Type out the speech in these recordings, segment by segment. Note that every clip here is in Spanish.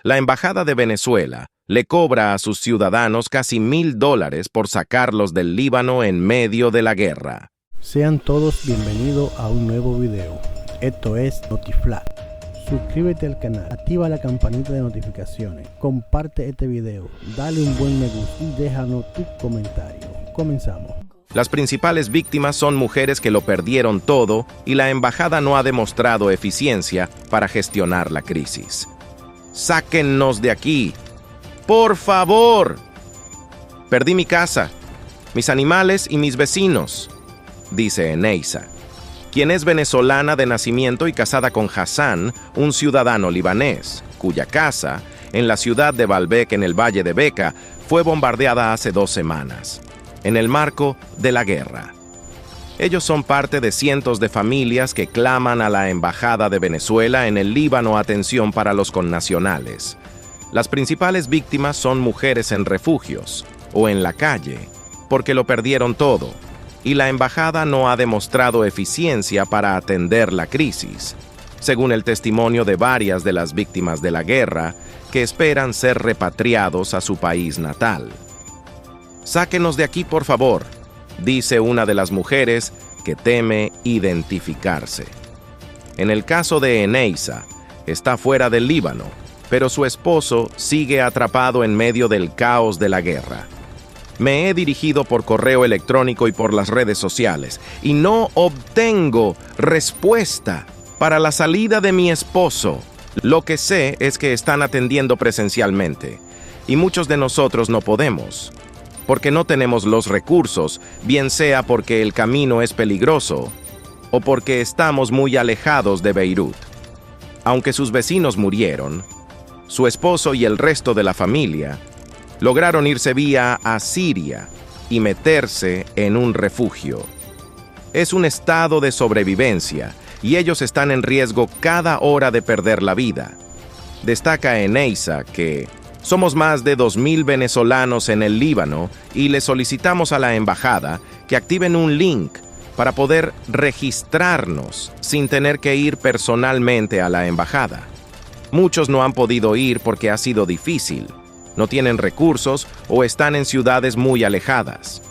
La Embajada de Venezuela le cobra a sus ciudadanos casi $1,000 por sacarlos del Líbano en medio de la guerra. Sean todos bienvenidos a un nuevo video. Esto es Notiflash. Suscríbete al canal, activa la campanita de notificaciones, comparte este video, dale un buen me gusta y déjanos tu comentario. Comenzamos. Las principales víctimas son mujeres que lo perdieron todo y la embajada no ha demostrado eficiencia para gestionar la crisis. ¡Sáquennos de aquí! ¡Por favor! Perdí mi casa, mis animales y mis vecinos, dice Eneisa, quien es venezolana de nacimiento y casada con Hassan, un ciudadano libanés, cuya casa, en la ciudad de Baalbek en el Valle de Beca, fue bombardeada hace 2 semanas, en el marco de la guerra. Ellos son parte de cientos de familias que claman a la Embajada de Venezuela en el Líbano atención para los connacionales. Las principales víctimas son mujeres en refugios o en la calle, porque lo perdieron todo, y la embajada no ha demostrado eficiencia para atender la crisis, según el testimonio de varias de las víctimas de la guerra que esperan ser repatriados a su país natal. «Sáquenos de aquí, por favor», dice una de las mujeres que teme identificarse. En el caso de Eneisa, está fuera del Líbano, pero su esposo sigue atrapado en medio del caos de la guerra. Me he dirigido por correo electrónico y por las redes sociales y no obtengo respuesta para la salida de mi esposo. Lo que sé es que están atendiendo presencialmente y muchos de nosotros no podemos, porque no tenemos los recursos, bien sea porque el camino es peligroso o porque estamos muy alejados de Beirut. Aunque sus vecinos murieron, su esposo y el resto de la familia lograron irse vía a Siria y meterse en un refugio. Es un estado de sobrevivencia y ellos están en riesgo cada hora de perder la vida. Destaca Eneisa que somos más de 2,000 venezolanos en el Líbano y le solicitamos a la embajada que activen un link para poder registrarnos sin tener que ir personalmente a la embajada. Muchos no han podido ir porque ha sido difícil, no tienen recursos o están en ciudades muy alejadas.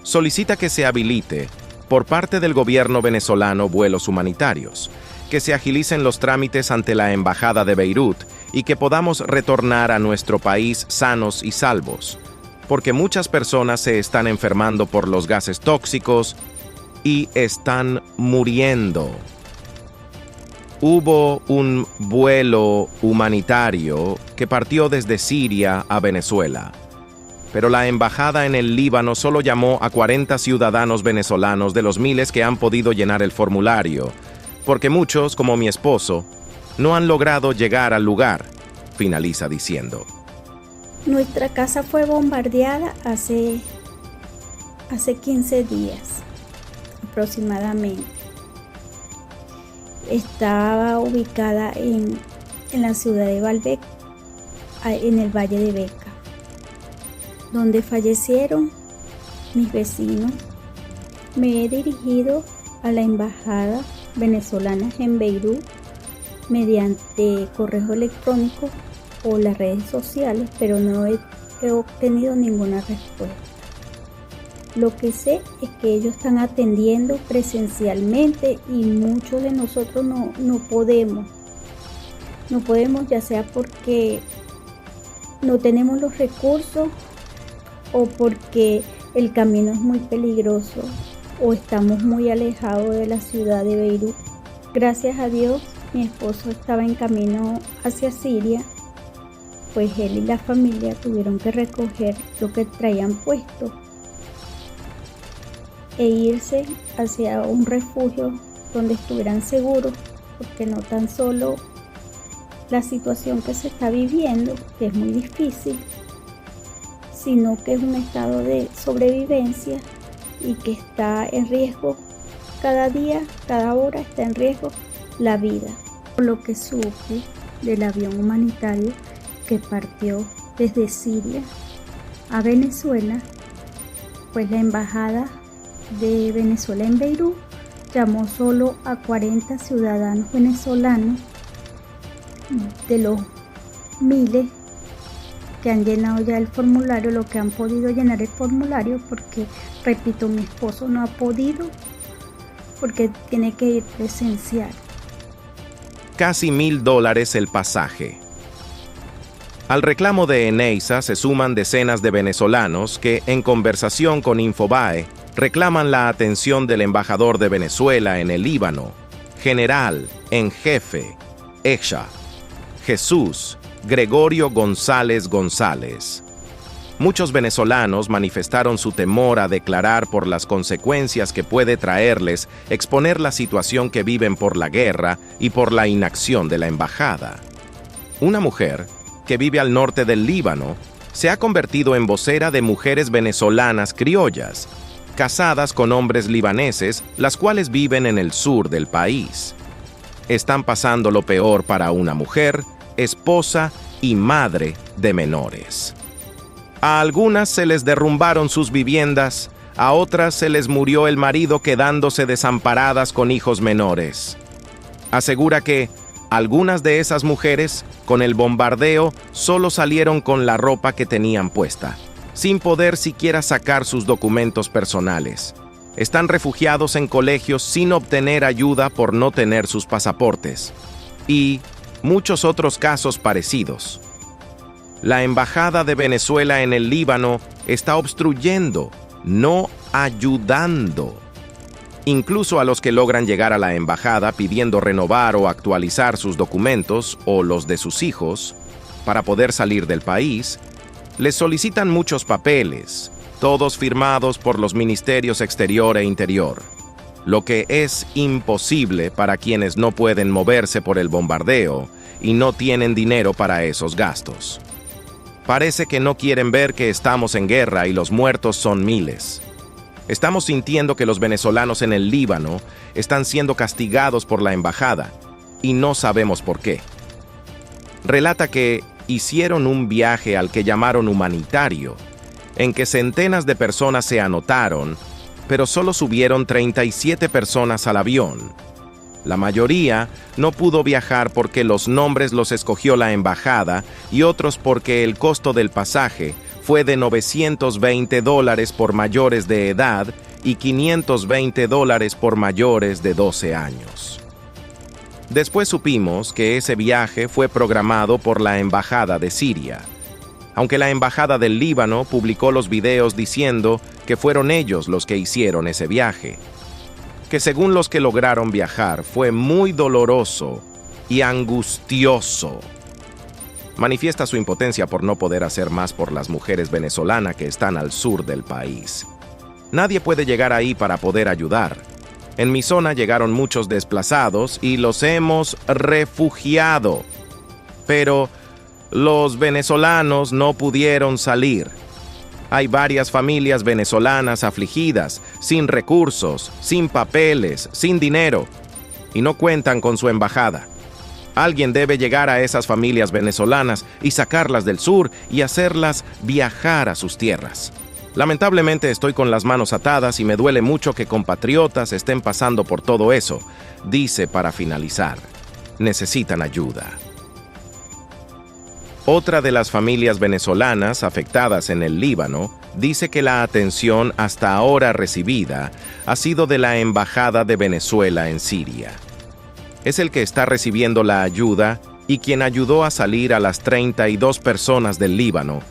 Solicita que se habilite, por parte del gobierno venezolano, vuelos humanitarios, que se agilicen los trámites ante la Embajada de Beirut y que podamos retornar a nuestro país sanos y salvos, porque muchas personas se están enfermando por los gases tóxicos y están muriendo. Hubo un vuelo humanitario que partió desde Siria a Venezuela, pero la embajada en el Líbano solo llamó a 40 ciudadanos venezolanos de los miles que han podido llenar el formulario, porque muchos, como mi esposo, no han logrado llegar al lugar, finaliza diciendo. Nuestra casa fue bombardeada hace 15 días aproximadamente. Estaba ubicada en la ciudad de Baalbek, en el Valle de Beca, donde fallecieron mis vecinos. Me he dirigido a la embajada venezolana en Beirut mediante correo electrónico o las redes sociales, pero no he obtenido ninguna respuesta. Lo que sé es que ellos están atendiendo presencialmente y muchos de nosotros no podemos, ya sea porque no tenemos los recursos o porque el camino es muy peligroso o estamos muy alejados de la ciudad de Beirut. Gracias a Dios, mi esposo estaba en camino hacia Siria, pues él y la familia tuvieron que recoger lo que traían puesto e irse hacia un refugio donde estuvieran seguros, porque no tan solo la situación que se está viviendo, que es muy difícil, sino que es un estado de sobrevivencia y que está en riesgo cada día, cada hora está en riesgo la vida. Por lo que supe del avión humanitario que partió desde Siria a Venezuela, pues la embajada de Venezuela en Beirut llamó solo a 40 ciudadanos venezolanos, de los miles que han llenado ya el formulario, lo que han podido llenar el formulario, porque, repito, mi esposo no ha podido porque tiene que ir presencial. Casi $1,000 el pasaje. Al reclamo de Eneisa se suman decenas de venezolanos que, en conversación con Infobae, reclaman la atención del embajador de Venezuela en el Líbano, general en jefe, Echa, Jesús Gregorio González González. Muchos venezolanos manifestaron su temor a declarar por las consecuencias que puede traerles exponer la situación que viven por la guerra y por la inacción de la embajada. Una mujer, que vive al norte del Líbano, se ha convertido en vocera de mujeres venezolanas criollas, casadas con hombres libaneses, las cuales viven en el sur del país. Están pasando lo peor para una mujer, esposa y madre de menores. A algunas se les derrumbaron sus viviendas, a otras se les murió el marido quedándose desamparadas con hijos menores. Asegura que algunas de esas mujeres, con el bombardeo, solo salieron con la ropa que tenían puesta, sin poder siquiera sacar sus documentos personales. Están refugiados en colegios sin obtener ayuda por no tener sus pasaportes. Y muchos otros casos parecidos. La Embajada de Venezuela en el Líbano está obstruyendo, no ayudando. Incluso a los que logran llegar a la embajada pidiendo renovar o actualizar sus documentos o los de sus hijos para poder salir del país, les solicitan muchos papeles, todos firmados por los ministerios exterior e interior, lo que es imposible para quienes no pueden moverse por el bombardeo y no tienen dinero para esos gastos. Parece que no quieren ver que estamos en guerra y los muertos son miles. Estamos sintiendo que los venezolanos en el Líbano están siendo castigados por la embajada y no sabemos por qué. Relata que hicieron un viaje al que llamaron humanitario, en que centenas de personas se anotaron, pero solo subieron 37 personas al avión. La mayoría no pudo viajar porque los nombres los escogió la embajada y otros porque el costo del pasaje fue de $920 por mayores de edad y $520 por mayores de 12 años. Después supimos que ese viaje fue programado por la Embajada de Siria, aunque la Embajada del Líbano publicó los videos diciendo que fueron ellos los que hicieron ese viaje, que según los que lograron viajar fue muy doloroso y angustioso. Manifiesta su impotencia por no poder hacer más por las mujeres venezolanas que están al sur del país. Nadie puede llegar ahí para poder ayudar. En mi zona llegaron muchos desplazados y los hemos refugiado. Pero los venezolanos no pudieron salir. Hay varias familias venezolanas afligidas, sin recursos, sin papeles, sin dinero, y no cuentan con su embajada. Alguien debe llegar a esas familias venezolanas y sacarlas del sur y hacerlas viajar a sus tierras. Lamentablemente estoy con las manos atadas y me duele mucho que compatriotas estén pasando por todo eso, dice para finalizar. Necesitan ayuda. Otra de las familias venezolanas afectadas en el Líbano dice que la atención hasta ahora recibida ha sido de la Embajada de Venezuela en Siria. Es el que está recibiendo la ayuda y quien ayudó a salir a las 32 personas del Líbano.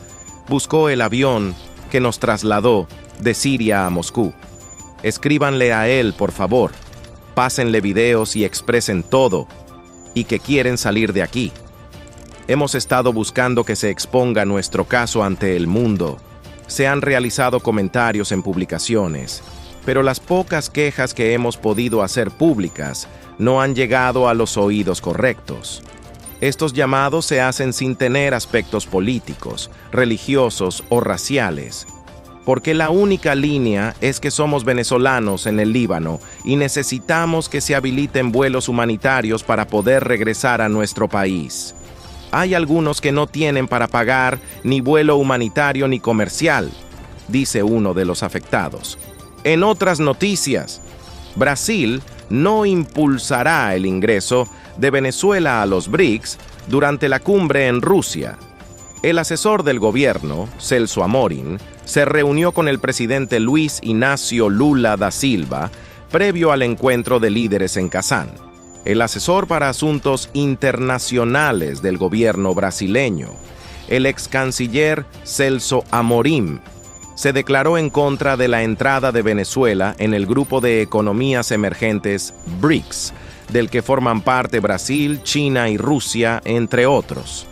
Buscó el avión que nos trasladó de Siria a Moscú. Escríbanle a él, por favor. Pásenle videos y expresen todo y que quieren salir de aquí. Hemos estado buscando que se exponga nuestro caso ante el mundo. Se han realizado comentarios en publicaciones, pero las pocas quejas que hemos podido hacer públicas no han llegado a los oídos correctos. Estos llamados se hacen sin tener aspectos políticos, religiosos o raciales, porque la única línea es que somos venezolanos en el Líbano y necesitamos que se habiliten vuelos humanitarios para poder regresar a nuestro país. Hay algunos que no tienen para pagar ni vuelo humanitario ni comercial, dice uno de los afectados. En otras noticias, Brasil no impulsará el ingreso de Venezuela a los BRICS durante la cumbre en Rusia. El asesor del gobierno, Celso Amorim, se reunió con el presidente Luis Inácio Lula da Silva previo al encuentro de líderes en Kazán. El asesor para asuntos internacionales del gobierno brasileño, el ex canciller Celso Amorim, se declaró en contra de la entrada de Venezuela en el grupo de economías emergentes BRICS, del que forman parte Brasil, China y Rusia, entre otros.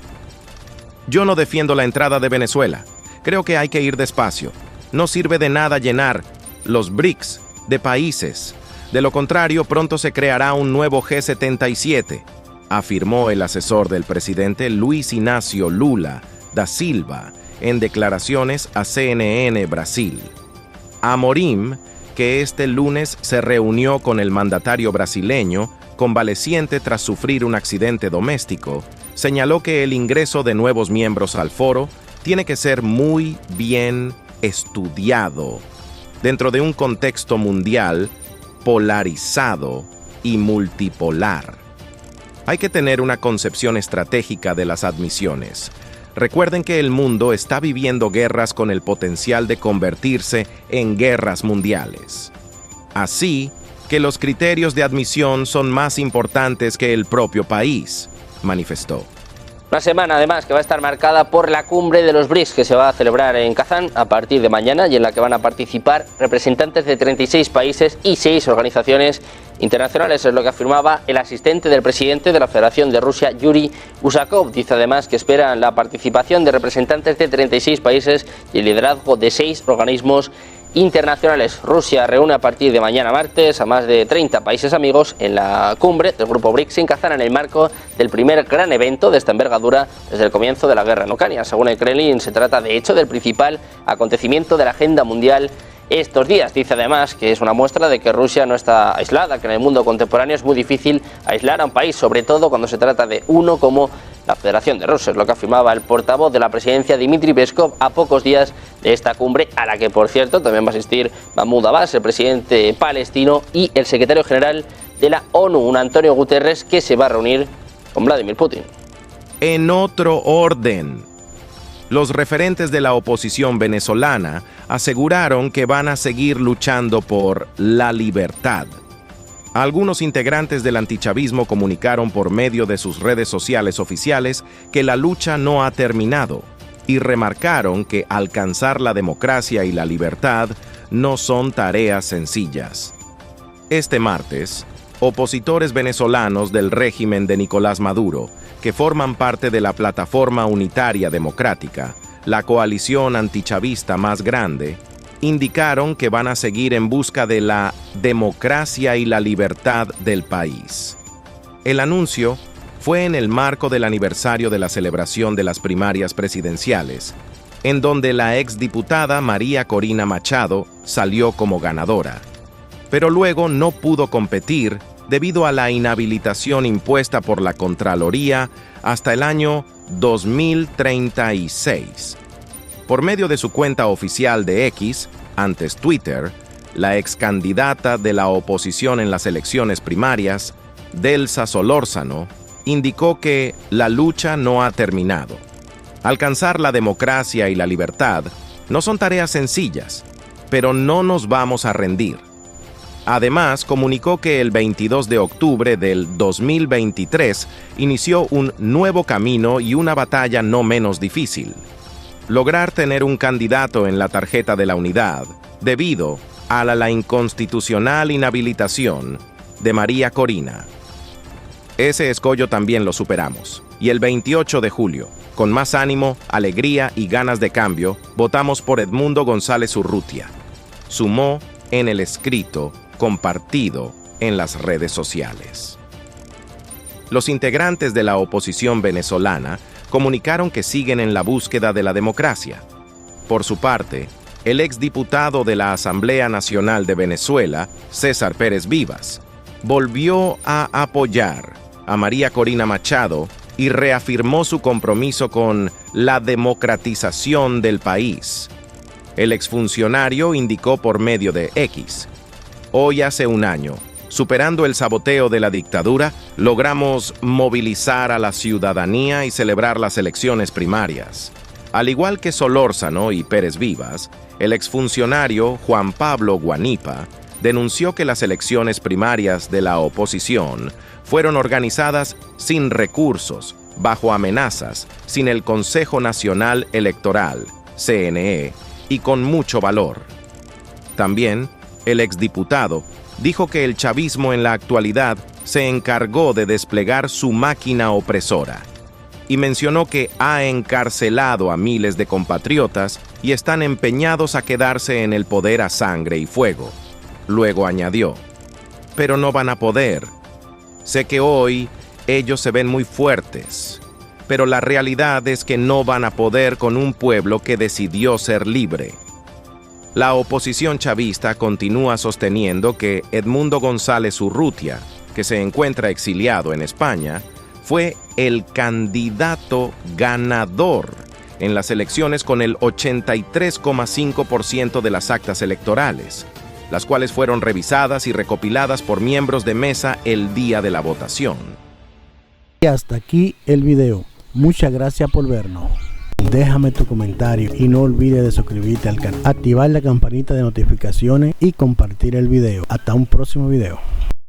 Yo no defiendo la entrada de Venezuela. Creo que hay que ir despacio. No sirve de nada llenar los BRICS de países. De lo contrario, pronto se creará un nuevo G77, afirmó el asesor del presidente Luis Inácio Lula da Silva en declaraciones a CNN Brasil. Amorim, que este lunes se reunió con el mandatario brasileño, convaleciente tras sufrir un accidente doméstico, señaló que el ingreso de nuevos miembros al foro tiene que ser muy bien estudiado dentro de un contexto mundial polarizado y multipolar. Hay que tener una concepción estratégica de las admisiones. Recuerden que el mundo está viviendo guerras con el potencial de convertirse en guerras mundiales. Así que los criterios de admisión son más importantes que el propio país, manifestó. Una semana, además, que va a estar marcada por la cumbre de los BRICS que se va a celebrar en Kazán a partir de mañana y en la que van a participar representantes de 36 países y 6 organizaciones internacionales. Es lo que afirmaba el asistente del presidente de la Federación de Rusia, Yuri Usakov. Dice además que esperan la participación de representantes de 36 países y el liderazgo de 6 organismos internacionales. Rusia reúne a partir de mañana martes a más de 30 países amigos en la cumbre del grupo BRICS en Kazán en el marco del primer gran evento de esta envergadura desde el comienzo de la guerra en Ucrania. Según el Kremlin, se trata de hecho del principal acontecimiento de la agenda mundial estos días. Dice además que es una muestra de que Rusia no está aislada, que en el mundo contemporáneo es muy difícil aislar a un país, sobre todo cuando se trata de uno como la Federación de Rusia, es lo que afirmaba el portavoz de la presidencia Dmitry Peskov a pocos días de esta cumbre, a la que por cierto también va a asistir Mahmoud Abbas, el presidente palestino, y el secretario general de la ONU, un Antonio Guterres, que se va a reunir con Vladimir Putin. En otro orden, los referentes de la oposición venezolana aseguraron que van a seguir luchando por la libertad. Algunos integrantes del antichavismo comunicaron por medio de sus redes sociales oficiales que la lucha no ha terminado y remarcaron que alcanzar la democracia y la libertad no son tareas sencillas. Este martes, opositores venezolanos del régimen de Nicolás Maduro, que forman parte de la Plataforma Unitaria Democrática, la coalición antichavista más grande, indicaron que van a seguir en busca de la democracia y la libertad del país. El anuncio fue en el marco del aniversario de la celebración de las primarias presidenciales, en donde la exdiputada María Corina Machado salió como ganadora, pero luego no pudo competir debido a la inhabilitación impuesta por la Contraloría hasta el año 2036. Por medio de su cuenta oficial de X, antes Twitter, la excandidata de la oposición en las elecciones primarias, Delsa Solórzano, indicó que la lucha no ha terminado. Alcanzar la democracia y la libertad no son tareas sencillas, pero no nos vamos a rendir. Además, comunicó que el 22 de octubre del 2023 inició un nuevo camino y una batalla no menos difícil: lograr tener un candidato en la tarjeta de la unidad debido a la inconstitucional inhabilitación de María Corina. Ese escollo también lo superamos, y el 28 de julio, con más ánimo, alegría y ganas de cambio, votamos por Edmundo González Urrutia. Sumó en el escrito compartido en las redes sociales. Los integrantes de la oposición venezolana comunicaron que siguen en la búsqueda de la democracia. Por su parte, el exdiputado de la Asamblea Nacional de Venezuela, César Pérez Vivas, volvió a apoyar a María Corina Machado y reafirmó su compromiso con la democratización del país. El exfuncionario indicó por medio de X: hoy hace un año, superando el saboteo de la dictadura, logramos movilizar a la ciudadanía y celebrar las elecciones primarias. Al igual que Solórzano y Pérez Vivas, el exfuncionario Juan Pablo Guanipa denunció que las elecciones primarias de la oposición fueron organizadas sin recursos, bajo amenazas, sin el Consejo Nacional Electoral, CNE, y con mucho valor. También, el exdiputado dijo que el chavismo en la actualidad se encargó de desplegar su máquina opresora y mencionó que ha encarcelado a miles de compatriotas y están empeñados a quedarse en el poder a sangre y fuego. Luego añadió, pero no van a poder. Sé que hoy ellos se ven muy fuertes, pero la realidad es que no van a poder con un pueblo que decidió ser libre. La oposición chavista continúa sosteniendo que Edmundo González Urrutia, que se encuentra exiliado en España, fue el candidato ganador en las elecciones con el 83,5% de las actas electorales, las cuales fueron revisadas y recopiladas por miembros de mesa el día de la votación. Y hasta aquí el video. Muchas gracias por vernos. Déjame tu comentario y no olvides de suscribirte al canal, activar la campanita de notificaciones y compartir el video. Hasta un próximo video.